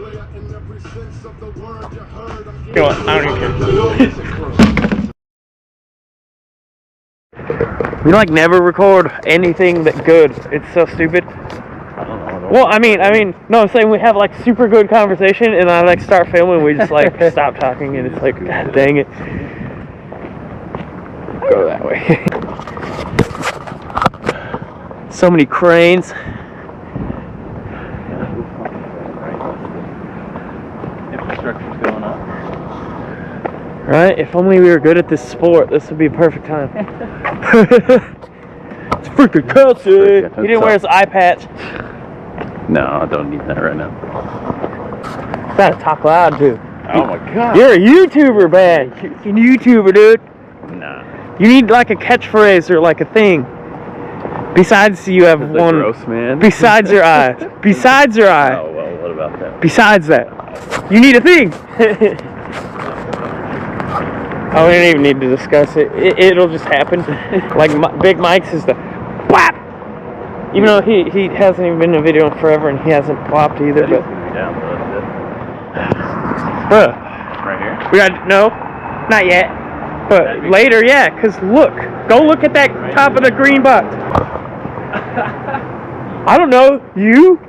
You know what? I don't even care. We like never record anything that good. It's so stupid. Well, I mean, no, I'm saying we have like super good conversation, and I like start filming, we just like stop talking, and it's like, God dang it. Go that way. So many cranes. Infrastructure's going up. Right? If only we were good at this sport, this would be a perfect time. It's freaking Kelsey! He didn't wear his eye patch. No, I don't need that right now. You gotta talk loud, dude. Oh my god. You're a YouTuber, man. You're a YouTuber, dude. Nah. You need like a catchphrase or like a thing. Besides, you have one. Gross, man. Besides your eye. Besides your eye. Oh, well, what about that? Besides that. You need a thing. Oh, we don't even need to discuss it. It'll just happen. Like Big Mike's is the WAP! Even though he hasn't even been in a video in forever and he hasn't plopped either. But Right here? we got no, not yet. But later, yeah. Cause look, go look at that top of the green box. I don't know. You?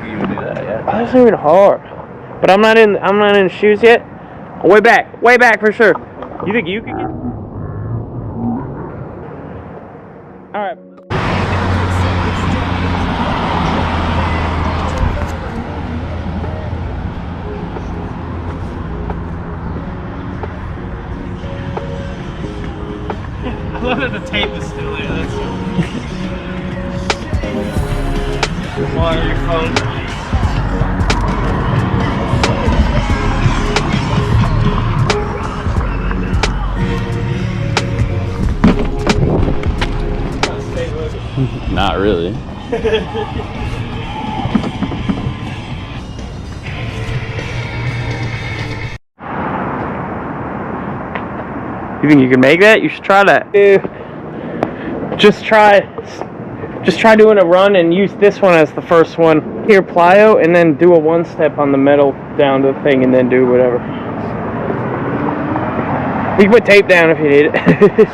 You do that, yeah. That's not even hard. But I'm not in the shoes yet. Way back for sure. You think you could get? All right. I love that the tape is still there. That's why your phone. Not really. You think you can make that? You should try that. Just try doing a run and use this one as the first one. Here, plyo, and then do a one step on the metal down to the thing, and then do whatever. You can put tape down if you need it.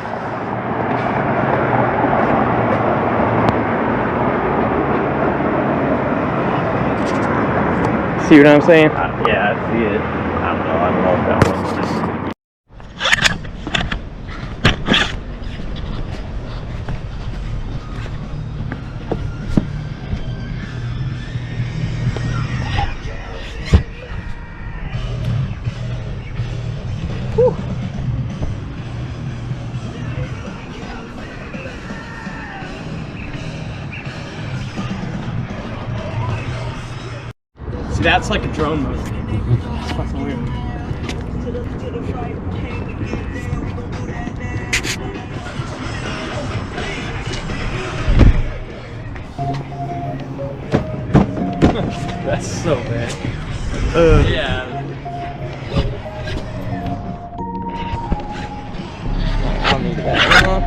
See what I'm saying? Yeah, I see it. I don't know if that one's just... See, that's like a drone move. It's fucking weird. That's so bad. Yeah. I'll need that one.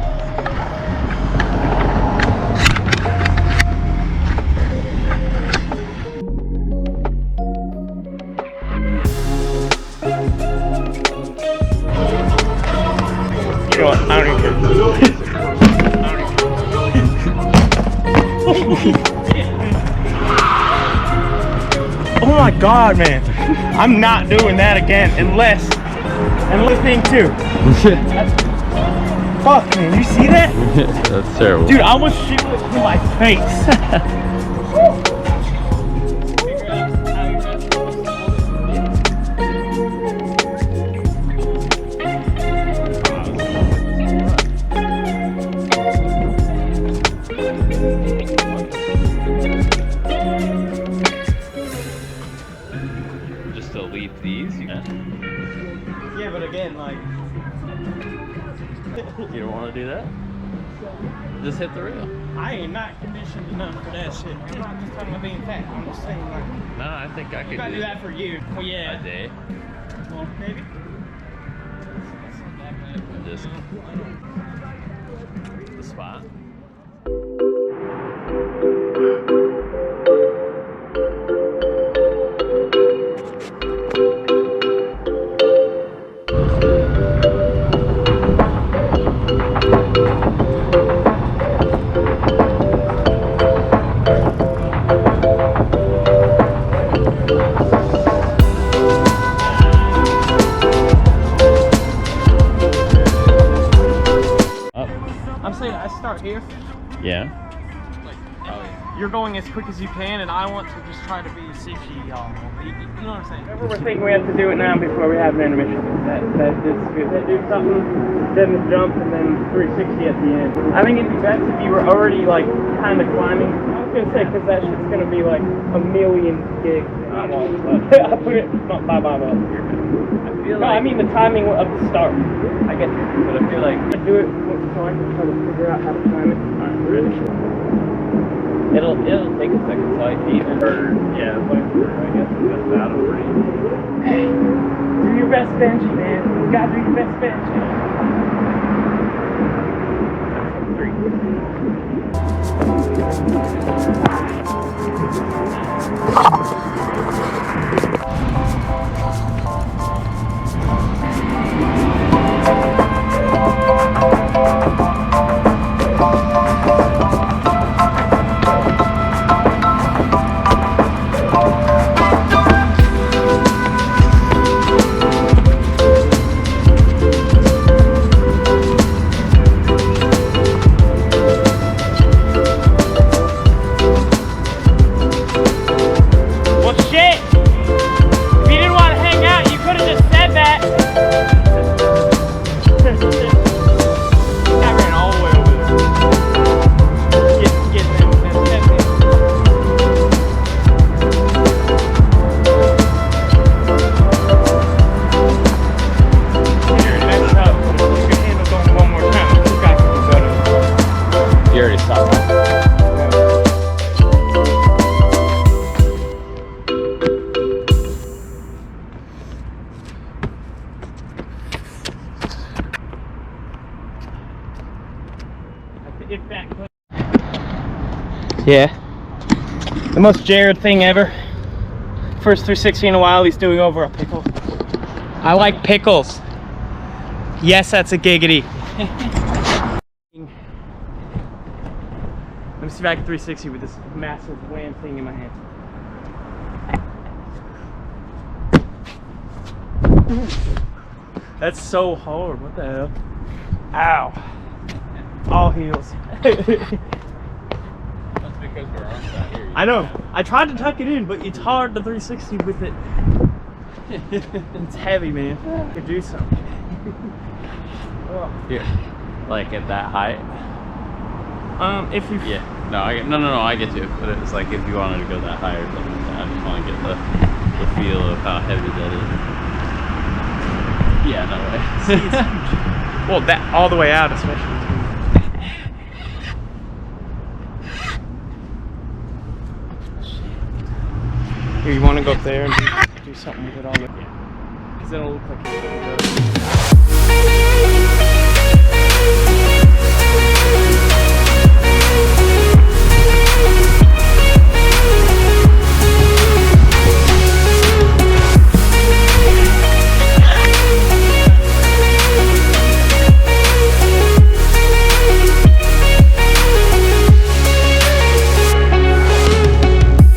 You know what? I don't even care. Oh my god, man. I'm not doing that again unless thing too. Fuck, man. You see that? That's terrible. Dude, I almost shoot it in my face. Just delete these? You can. Yeah, but again, like... You don't want to do that? Just hit the rail. I ain't not conditioned enough for that shit. I'm not just talking about being fat. I'm just saying, like... No, I think I could If I do that for you, well, yeah. A day. Well, maybe. Just the spot. here. Yeah. You're going as quick as you can, and I want to just try to be safety, you know what I'm saying? We're thinking we have to do it now before we have an intermission. That is good. Do something, then the jump, and then 360 at the end. I think it'd be best if you were already like kind of climbing. I was gonna say because that shit's gonna be like a million gigs. I put it not by my mouth. I feel No, like I mean the timing of the start. I get it, but I feel like I do it so I can try to figure out how to time it. Alright, ready? it'll take a second so I even. Yeah, but I guess it's just battle range. Hey, do your best benching, man. You gotta do your best benching. Yeah. The most Jared thing ever. First 360 in a while, he's doing over a pickle. I like pickles. Yes, that's a giggity. Let me see if I can 360 with this massive wham thing in my hand. That's so hard. What the hell? Ow. All heels. Because we're on that here. I know. I tried to tuck it in, but it's hard to 360 with it. It's heavy, man. You could do something. Here, like at that height. If you. Yeah. No, I get you. But it's like if you wanted to go that high or something like that, I just want to get the feel of how heavy that is. Yeah, no way. See, it's huge. Well, that all the way out, especially. Here, you want to go up there and do something with it all? Yeah. Because it'll look like it's